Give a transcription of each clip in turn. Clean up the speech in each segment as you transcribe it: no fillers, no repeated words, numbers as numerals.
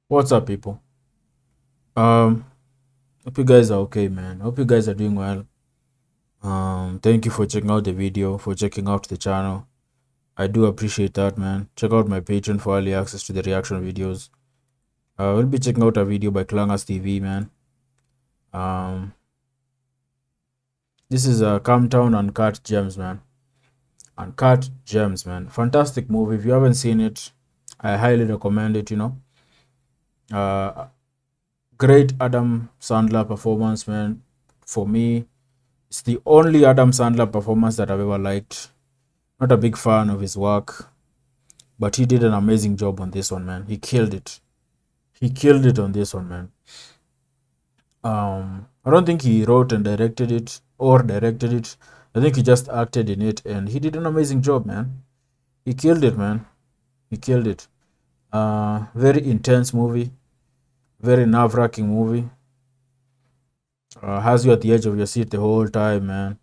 What's up, people? Um, Hope you guys are okay, man. Hope you guys are doing well. Thank you for checking out the video, for checking out the channel. I do appreciate that, man. Check out my Patreon for early access to the reaction videos. We'll be checking out a video by Clangas TV, man. Um, this is a Calm Town Uncut Gems, man. Uncut Gems, man. Fantastic movie. If you haven't seen it, I highly recommend it. Uh, Great Adam Sandler performance, man. For me, it's the only Adam Sandler performance that I've ever liked. Not a big fan of his work, but he did an amazing job on this one, man. He killed it. He killed it on this one, man. I don't think he wrote and directed it or directed it. I think he just acted in it, and he did an amazing job, man. He killed it, man. He killed it. Very intense movie, very nerve-wracking movie. Has you at the edge of your seat the whole time, man.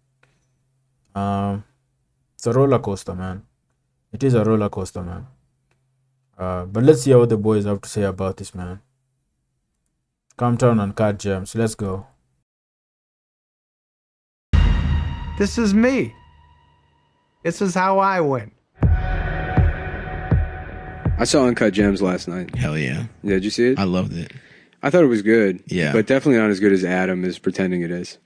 Um, it's a roller coaster, man. It is a roller coaster, man. But let's see what the boys have to say about this, man. Come down and cut gems. Let's go. This is me. This is how I win. I saw Uncut Gems last night. Hell yeah. Yeah, did you see it? I loved it. I thought it was good. Yeah. But definitely not as good as Adam is pretending it is.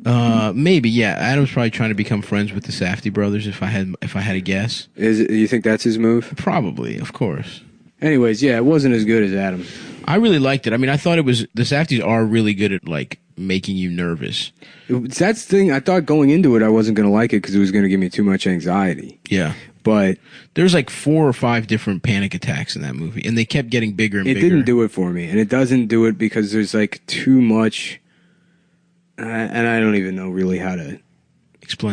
Maybe, yeah. Adam's probably trying to become friends with the Safdie brothers if I had a guess. You think that's his move? Probably, of course. Anyways, yeah, it wasn't as good as Adam. I really liked it. I mean, I thought the Safdies are really good at like making you nervous. That's the thing. I thought going into it I wasn't going to like it because it was going to give me too much anxiety. Yeah. But there's like 4 or 5 different panic attacks in that movie, and they kept getting bigger and bigger. It didn't do it for me, and it doesn't do it because there's like too much, and I don't even know really how to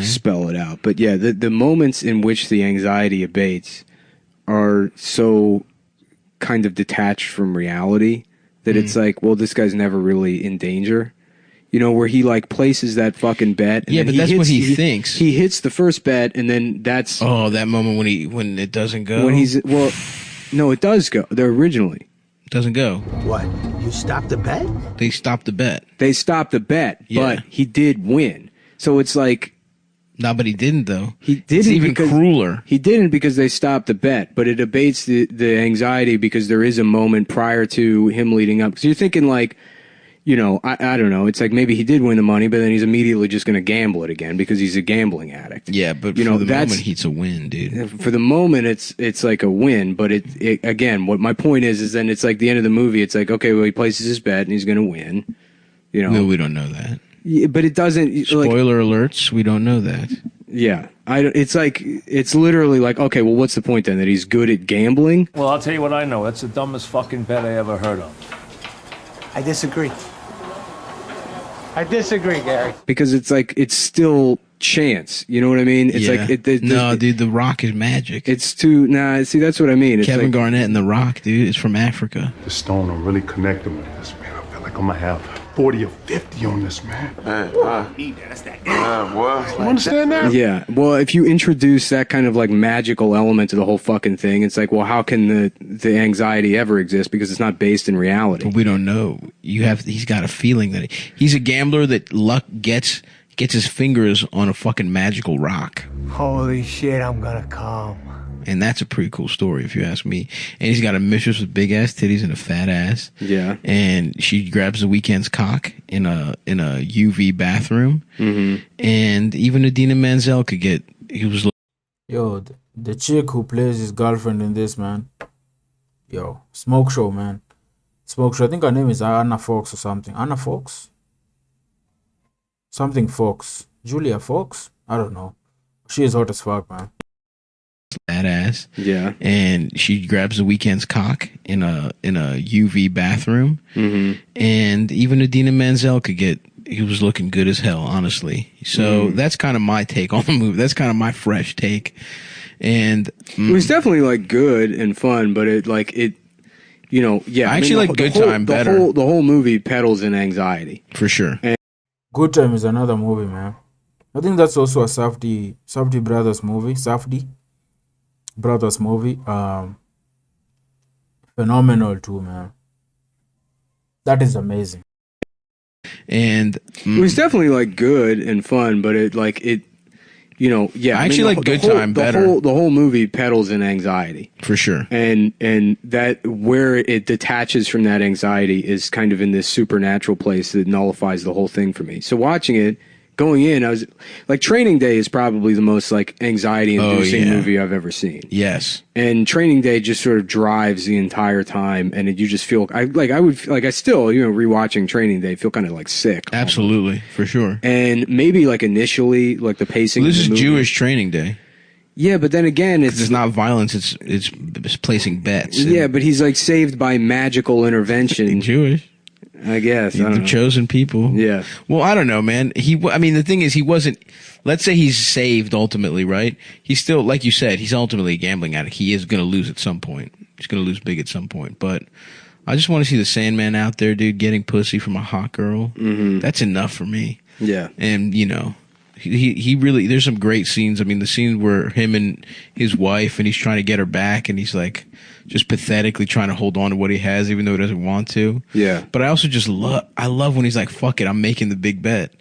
spell it out. But yeah, the moments in which the anxiety abates are so kind of detached from reality that it's like, well, this guy's never really in danger. You know, where he like places that fucking bet. And yeah, but that's what he thinks. He hits the first bet, and then that's that moment when it doesn't go. When no, it does go. There originally it doesn't go. What? You stopped the bet? They stopped the bet. They stopped the bet, but he did win. So it's like, no, but he didn't though. He didn't. It's even crueler. He didn't because they stopped the bet, but it abates the anxiety because there is a moment prior to him leading up. Because you're thinking like, you know, I don't know. It's like maybe he did win the money, but then he's immediately just going to gamble it again because he's a gambling addict. Yeah, but for the moment, it's a win, dude. For the moment, it's like a win. But it again, what my point is then it's like the end of the movie. It's like, okay, well, he places his bet and he's going to win. You know, no, we don't know that. Yeah, but it doesn't. Spoiler alerts. We don't know that. Yeah, it's like it's literally like, okay, well, what's the point then that he's good at gambling? Well, I'll tell you what I know. That's the dumbest fucking bet I ever heard of. I disagree. I disagree, Gary. Because it's like it's still chance. You know what I mean? It's like dude, The Rock is magic. It's too see that's what I mean. It's Kevin Garnett and The Rock, dude, is from Africa. The stone I'm really connected with this, man. I feel like I'm gonna have 40 or 50 on this, man. You understand that? Yeah. Well, if you introduce that kind of like magical element to the whole fucking thing, it's like, well, how can the anxiety ever exist because it's not based in reality? But we don't know. He's got a feeling that he's a gambler that luck gets his fingers on a fucking magical rock. Holy shit, I'm gonna come. And that's a pretty cool story, if you ask me. And he's got a mistress with big ass titties and a fat ass. Yeah. And she grabs the weekend's cock in a UV bathroom. Mm-hmm. And even Adina Menzel could get. He was. Yo, the chick who plays his girlfriend in this, man. Yo, smoke show, man. Smoke show. I think her name is Anna Fox or something. Anna Fox? Something Fox. Julia Fox? I don't know. She is hot as fuck, man. That ass. Yeah. And she grabs the weekend's cock in a UV bathroom. Mm-hmm. And even Adina Menzel could get. He was looking good as hell, honestly. So that's kind of my take on the movie. That's kind of my fresh take. And it was definitely like good and fun, but you know, yeah. I actually like Good Time better. The whole movie peddles in anxiety for sure. And Good Time is another movie, man. I think that's also a Safdie brothers movie. Safdie brothers movie. Phenomenal too, man. That is amazing. And It was definitely like good and fun, but yeah. I actually like Good Time better. The whole movie peddles in anxiety. For sure. And that where it detaches from that anxiety is kind of in this supernatural place that nullifies the whole thing for me. So watching it, going in, I was like, Training Day is probably the most like anxiety-inducing movie I've ever seen. Yes. And Training Day just sort of drives the entire time, and you just feel I still, rewatching Training Day, feel kind of like sick. Absolutely, for sure. And maybe like initially, like the pacing. Well, this of is the movie, Jewish Training Day. Yeah, but then again, It's not violence. It's placing bets. Yeah, but he's like saved by magical intervention. Jewish. I guess. I don't The know. chosen people. Yeah. Well, I don't know, man. The thing is, he wasn't. Let's say he's saved ultimately, right? He's still, like you said, he's ultimately a gambling addict. He is going to lose at some point. He's going to lose big at some point. But I just want to see the Sandman out there, dude, getting pussy from a hot girl. Mm-hmm. That's enough for me. Yeah. And he really. There's some great scenes. I mean, the scene where him and his wife, and he's trying to get her back, and he's like just pathetically trying to hold on to what he has, even though he doesn't want to. Yeah. But I also just love when he's like, fuck it, I'm making the big bet.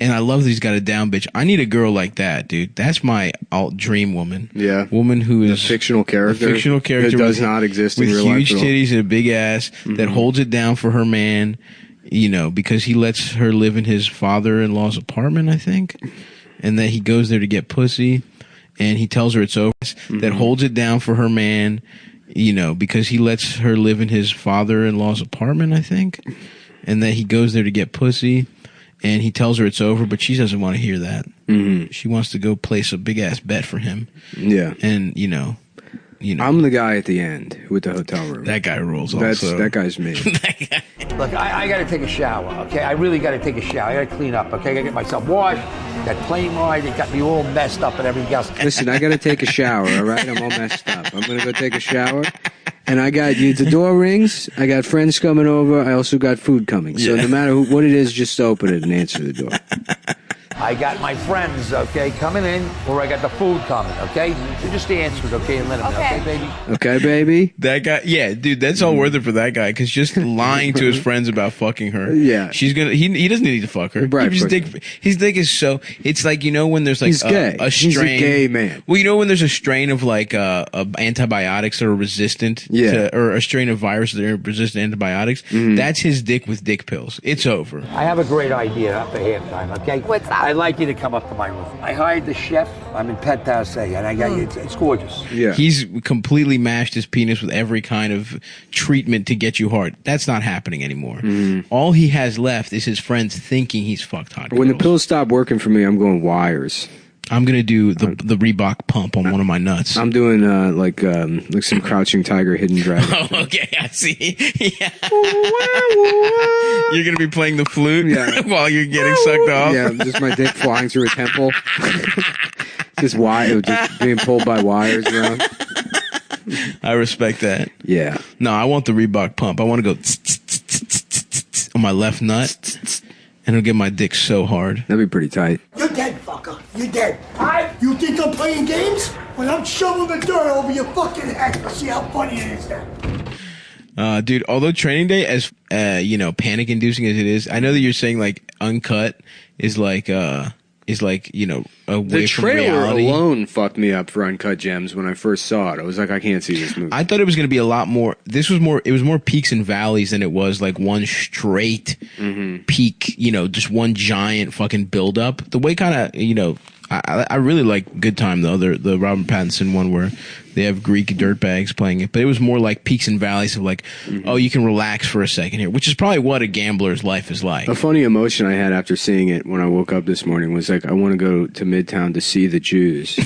And I love that he's got a down bitch. I need a girl like that, dude. That's my dream woman. Yeah. Woman who is A fictional character. A fictional character that does not exist in with real life. huge at all. titties and a big ass that holds it down for her man, because he lets her live in his father-in-law's apartment, I think. And that he goes there to get pussy, and he tells her it's over. That holds it down for her man, because he lets her live in his father-in-law's apartment, I think. And that he goes there to get pussy, and he tells her it's over, but she doesn't want to hear that. Mm-hmm. She wants to go place a big-ass bet for him. Yeah. And, I'm the guy at the end with the hotel room. that guy rules That also. guy's me. Look, I got to take a shower, okay? I really got to take a shower. I got to clean up, okay? I got to get myself washed. That plane ride, it got me all messed up and everything else. Listen, I got to take a shower, all right? I'm all messed up. I'm going to go take a shower. And I got you. The door rings. I got friends coming over. I also got food coming. So no matter what it is, just open it and answer the door. I got my friends, okay, coming in, or I got the food coming, okay? So just answer it, okay, and let them know, okay, baby? Okay, baby? That guy, yeah, dude, that's all worth it for that guy, because just lying to his friends about fucking her. Yeah. She's gonna, he doesn't need to fuck her. Right, His dick is so, it's like, when there's like He's gay. a strain. He's a gay man. Well, when there's a strain of like antibiotics that are resistant or a strain of viruses that are resistant to antibiotics, that's his dick with dick pills. It's over. I have a great idea for halftime, okay? What's that? I'd like you to come up to my room. I hired the chef. I'm in Penthouse A, and I got you. It's gorgeous. Yeah. He's completely mashed his penis with every kind of treatment to get you hard. That's not happening anymore. All he has left is his friends thinking he's fucked hot When the girls. pills stop working for me, I'm going wires. I'm gonna do the Reebok pump on one of my nuts. I'm doing like some Crouching Tiger, Hidden Dragon. Oh, okay, I see. Yeah. You're gonna be playing the flute while you're getting sucked off. Yeah, just my dick flying through a temple. just being pulled by wires around. I respect that. Yeah. No, I want the Reebok pump. I want to go on my left nut, and it'll get my dick so hard. That'd be pretty tight. You're dead, fucker. You're dead. You think I'm playing games? When I'm shoveling the dirt over your fucking head, see how funny it is then. Dude, although Training Day, as panic inducing as it is, I know that you're saying like Uncut is like away The from trailer reality. alone fucked me up for Uncut Gems when I first saw it. I was like, I can't see this movie. I thought it was going to be a lot more. It was more peaks and valleys than it was like one straight peak, just one giant fucking build up. The way kind of, I really like Good Time though, the Robert Pattinson one where they have Greek dirtbags playing it, but it was more like peaks and valleys of like, oh, you can relax for a second here, which is probably what a gambler's life is like. A funny emotion I had after seeing it when I woke up this morning was like, I want to go to Midtown to see the Jews.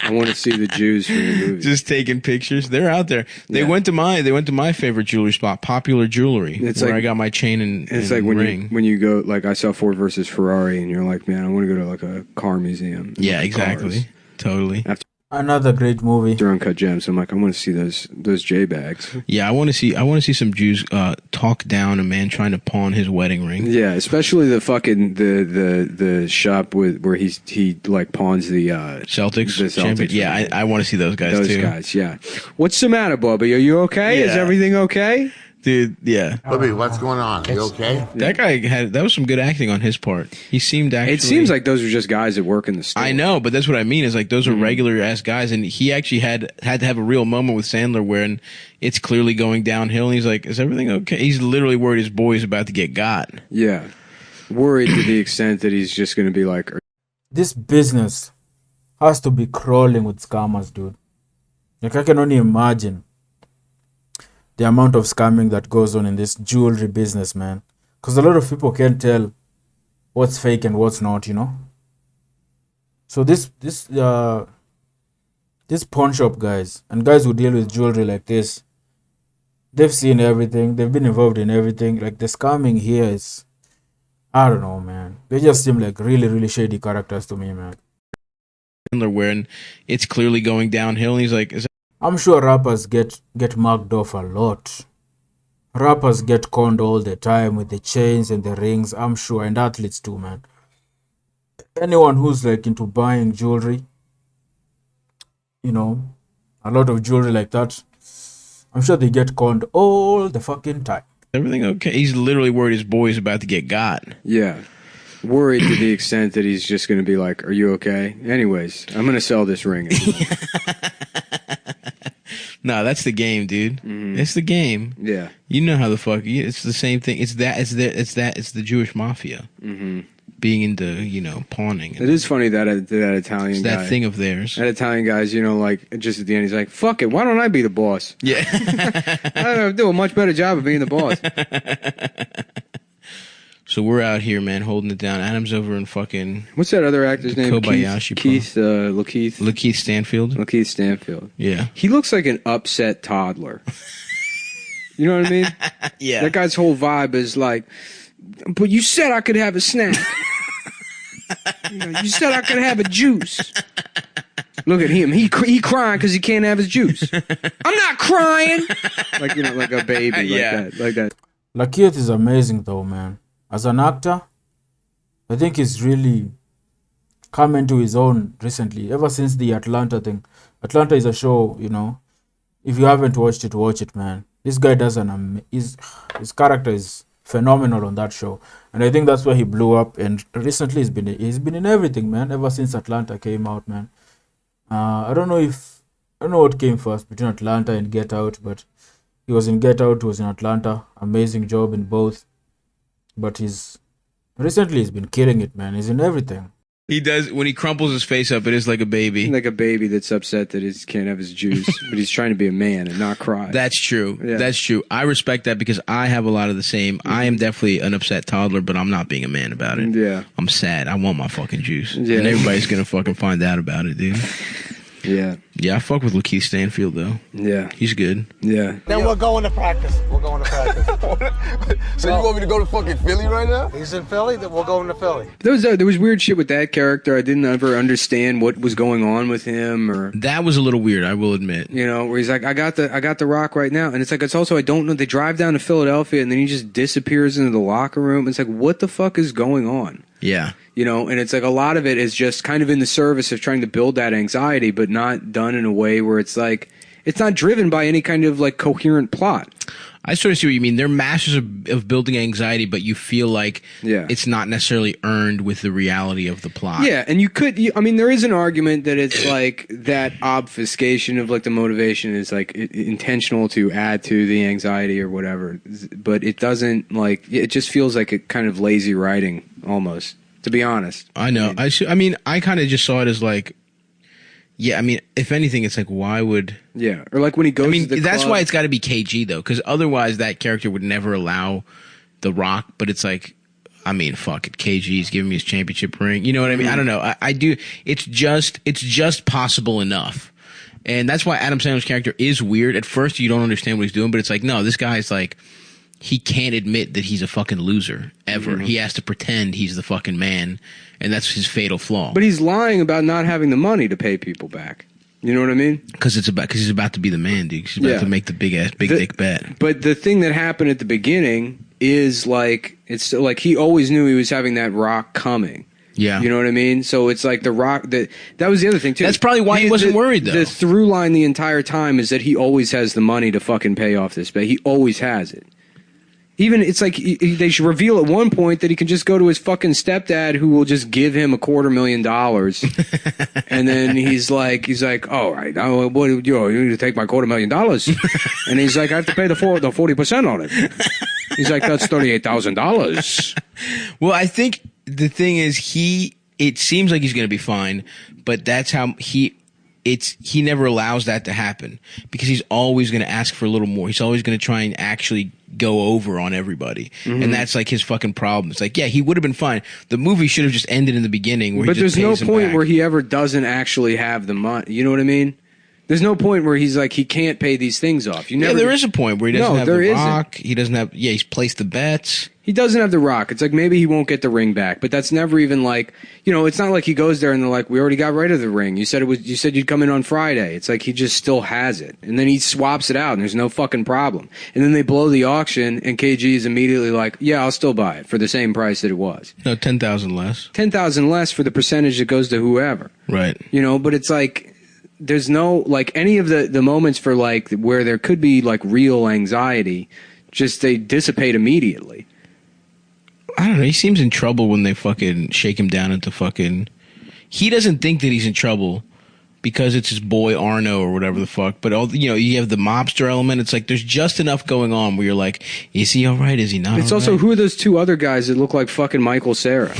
I want to see the Jews from the movie. Just taking pictures. They're out there. They went to my favorite jewelry spot, Popular Jewelry, where I got my chain and it's like ring. when you go, like I saw Ford versus Ferrari, and you're like, man, I want to go to like a car museum. Yeah, exactly. Cars. Totally. Another great movie. After Uncut Gems, I'm like, I want to see those J bags. Yeah, I want to see some Jews talk down a man trying to pawn his wedding ring. Yeah, especially the fucking the shop where he like pawns the Celtics. The Celtics champion. Yeah, I want to see those guys too. Those guys, yeah. What's the matter, Bobby? Are you okay? Is Yeah. everything okay? Dude, yeah. Libby, what's going on? Are you okay? That was some good acting on his part. He seemed actually. It seems like those are just guys that work in the store. I know, but that's what I mean. Is like those are regular ass guys, and he actually had to have a real moment with Sandler where it's clearly going downhill, and he's like, "Is everything okay?" He's literally worried his boy's about to get got. Yeah, worried to the extent that he's just going to be like, This business has to be crawling with scammers, dude. Like, I can only imagine the amount of scamming that goes on in this jewelry business, man. Because a lot of people can't tell what's fake and what's not, you know. So this pawn shop guys and guys who deal with jewelry like this, they've seen everything. They've been involved in everything. Like, the scamming here is, I don't know, man. They just seem like really, really shady characters to me, man. Where it's clearly going downhill, and he's like, I'm sure rappers get marked off a lot. Rappers get conned all the time with the chains and the rings, I'm sure, and athletes too, man. Anyone who's like into buying jewelry, you know, a lot of jewelry like that, I'm sure they get conned all the fucking time. Everything okay? He's literally worried his boy's about to get got. yeah, worried to the extent that he's just going to be like, "Are you okay?" Anyways, I'm going to sell this ring. No, that's the game, dude. It's the game. Yeah, You know how the fuck it's the same thing. It's the Jewish mafia being into pawning. it is funny that that Italian It's guy. that thing of theirs. That Italian guy's, like, just at the end, he's like, "Fuck it, why don't I be the boss? Yeah. I do a much better job of being the boss." So we're out here, man, holding it down. Adam's over in fucking What's that other actor's name? Kobayashi Lakeith Lakeith Stanfield. Lakeith Stanfield. Yeah. He looks like an upset toddler. You know what I mean? Yeah. That guy's whole vibe is like, "But you said I could have a snack. You said I could have a juice." Look at him. He crying because he can't have his juice. I'm not crying. Like a baby. Yeah. Like that. Lakeith is amazing though, man. As an actor, I think he's really come into his own recently, ever since the Atlanta thing. Atlanta is a show, if you haven't watched it, watch it, man. This guy does his character is phenomenal on that show, and I think that's why he blew up. And recently he's been in everything, man, ever since Atlanta came out, man. I don't know what came first between Atlanta and Get Out, but he was in Get Out, he was in Atlanta. Amazing job in both. But he's been killing it, man. He's in everything. He does, when he crumples his face up, it is like a baby. Like a baby that's upset that he can't have his juice, but he's trying to be a man and not cry. That's true. Yeah. That's true. I respect that because I have a lot of the same. I am definitely an upset toddler, but I'm not being a man about it. Yeah. I'm sad. I want my fucking juice. Yeah. And everybody's going to fucking find out about it, dude. Yeah. Yeah, I fuck with Lakeith Stanfield, though. Yeah. He's good. Yeah. Then we're going to practice. We're going to practice. So you want me to go to fucking Philly right now? He's in Philly, then we're going to Philly. There was weird shit with that character. I didn't ever understand what was going on with him, or That was a little weird, I will admit. where he's like, I got the rock right now, and it's like, it's also, I don't know. They drive down to Philadelphia, and then he just disappears into the locker room. It's like, what the fuck is going on? Yeah. And it's like a lot of it is just kind of in the service of trying to build that anxiety, but not done in a way where it's like, it's not driven by any kind of like coherent plot. I sort of see what you mean. They're masters of building anxiety, but you feel like it's not necessarily earned with the reality of the plot. Yeah, and there is an argument that it's like that obfuscation of like the motivation is like intentional to add to the anxiety or whatever, but it doesn't, like, it just feels like a kind of lazy writing almost, to be honest. I know. I kind of just saw it as like, if anything, it's like, why would... Yeah, or like when he goes to the that's club. why it's got to be KG, though, because otherwise that character would never allow The Rock, but it's like, fuck it, KG's giving me his championship ring. You know what I mean? I don't know. I do. It's just possible enough. And that's why Adam Sandler's character is weird. At first, you don't understand what he's doing, but it's like, no, this guy's like, he can't admit that he's a fucking loser, ever. He has to pretend he's the fucking man, and that's his fatal flaw. But he's lying about not having the money to pay people back. You know what I mean? Because he's about to be the man, dude. He's about to make the big dick bet. But the thing that happened at the beginning is like, it's still like he always knew he was having that rock coming. Yeah. You know what I mean? So it's like The Rock. That was the other thing too. That's probably why he wasn't worried, though. The through line the entire time is that he always has the money to fucking pay off this bet. He always has it. Even it's like they should reveal at one point that he can just go to his fucking stepdad, who will just give him $250,000, and then he's like, all right, what you need to take my $250,000, and he's like, I have to pay the 40% on it. He's like, that's $38,000. Well, I think the thing is it seems like he's going to be fine, but that's how he never allows that to happen, because he's always going to ask for a little more. He's always going to try and actually go over on everybody. And that's like his fucking problem. It's like, yeah, he would have been fine. The movie should have just ended in the beginning where but he just there's no pays him point back. where he ever doesn't actually have the money. You know what I mean? There's no point where he's like, he can't pay these things off. Yeah, there is a point where he doesn't have there the isn't. Rock. He doesn't have. Yeah, he's placed the bets. He doesn't have the Rock. It's like maybe he won't get the ring back, but that's never even like, it's not like he goes there and they're like, we already got rid of the ring. You said you'd come in on Friday. It's like he just still has it, and then he swaps it out, and there's no fucking problem. And then they blow the auction, and KG is immediately like, yeah, I'll still buy it for the same price that it was. No, 10,000 less. 10,000 less for the percentage that goes to whoever. Right. But it's like, there's no, like, any of the moments for, like, where there could be, like, real anxiety, just they dissipate immediately. I don't know. He seems in trouble when they fucking shake him down into fucking. He doesn't think that he's in trouble because it's his boy Arno or whatever the fuck. But you have the mobster element. It's like there's just enough going on where you're like, is he all right? Is he not? It's all also right? who are those two other guys that look like fucking Michael Cera?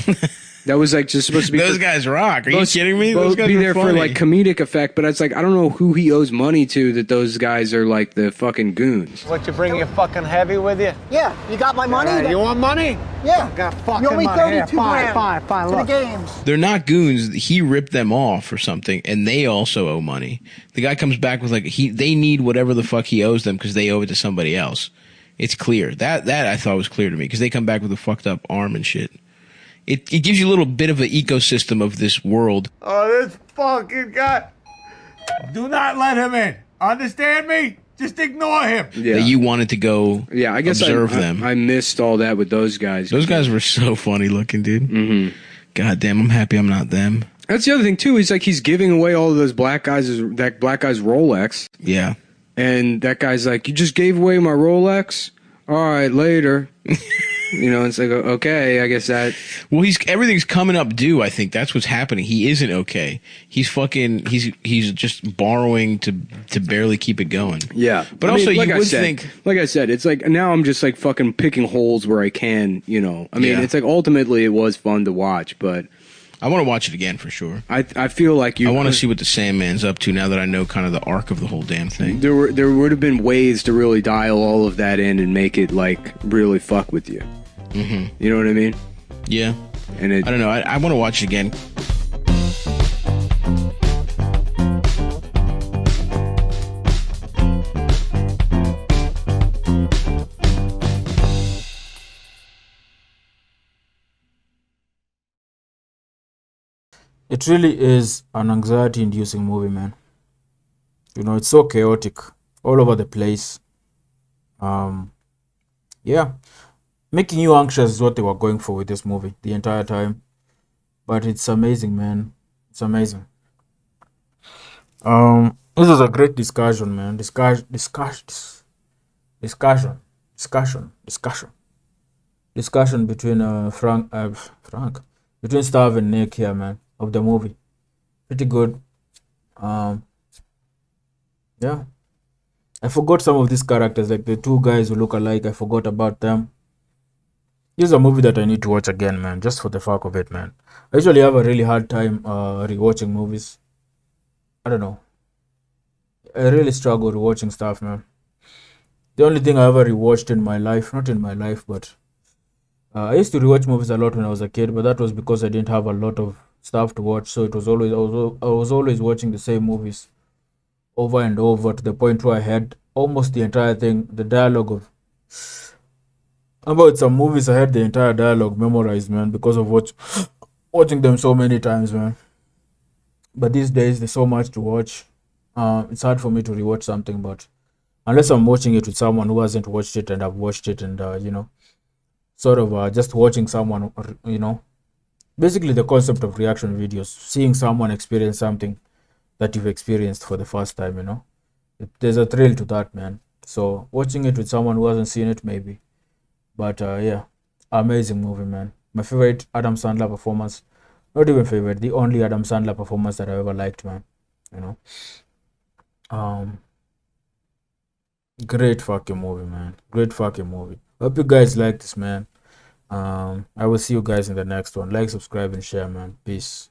That was like just supposed to be those guys rock. Are you kidding me? Those Both guys be are there for funny. like comedic effect, but it's like I don't know who he owes money to that those guys are like the fucking goons. What, you bring your fucking heavy with you? Yeah, you got my money? You want money? Yeah. Got fucking You owe me money. 32 Here, grand fine, to the look. games. They're not goons. He ripped them off or something, and they also owe money. The guy comes back with like they need whatever the fuck he owes them because they owe it to somebody else. It's clear that I thought was clear to me because they come back with a fucked up arm and shit. It gives you a little bit of an ecosystem of this world. Oh, this fucking guy. Do not let him in. Understand me? Just ignore him. Yeah, That you wanted to go. yeah. I guess observe them. I missed all that with those guys. Those guys were so funny looking, dude. Mm-hmm. God damn, I'm happy I'm not them. That's the other thing too. Is like he's giving away all of those black guys' Rolex, Yeah. and that guy's like, "You just gave away my Rolex. All right, later." It's like, okay, I guess that. Well, everything's coming up due. I think that's what's happening. He isn't okay. He's just borrowing to barely keep it going. Yeah, But also, you would think, like I said, it's like now I'm just like fucking picking holes where I can. Yeah. It's like ultimately it was fun to watch, but I want to watch it again for sure. I feel like I want to see what the Sandman's up to now that I know kind of the arc of the whole damn thing. there would have been ways to really dial all of that in and make it like really fuck with you. Mm-hmm. You know what I mean? Yeah. And I don't know. I want to watch it again. It really is an anxiety-inducing movie, man. It's so chaotic all over the place. Yeah, making you anxious is what they were going for with this movie the entire time. But it's amazing, man. It's amazing. This is a great discussion, man. Discussion between Frank, between Stav and Nick here, man, of the movie. Pretty good. Yeah. I forgot some of these characters, like the two guys who look alike. I forgot about them. This is a movie that I need to watch again, man, just for the fuck of it, man. I usually have a really hard time rewatching movies. I don't know. I really struggle rewatching stuff, man. The only thing I ever rewatched in my life, not in my life, but I used to rewatch movies a lot when I was a kid, but that was because I didn't have a lot of stuff to watch, so it was always I was always watching the same movies over and over to the point where I had almost the entire thing, the dialogue of about some movies. I had the entire dialogue memorized, man, because of watching them so many times, man. But these days there's so much to watch. It's hard for me to rewatch something, but unless I'm watching it with someone who hasn't watched it and I've watched it, and sort of just watching someone basically the concept of reaction videos, seeing someone experience something that you've experienced for the first time, you know. There's a thrill to that, man. So watching it with someone who hasn't seen it, maybe. But yeah, amazing movie, man. My favorite Adam Sandler performance, not even favorite, the only Adam Sandler performance that I ever liked, man. You know, um, great fucking movie, man. Great fucking movie. Hope you guys like this, man. I will see you guys in the next one. Like, subscribe, and share, man. Peace.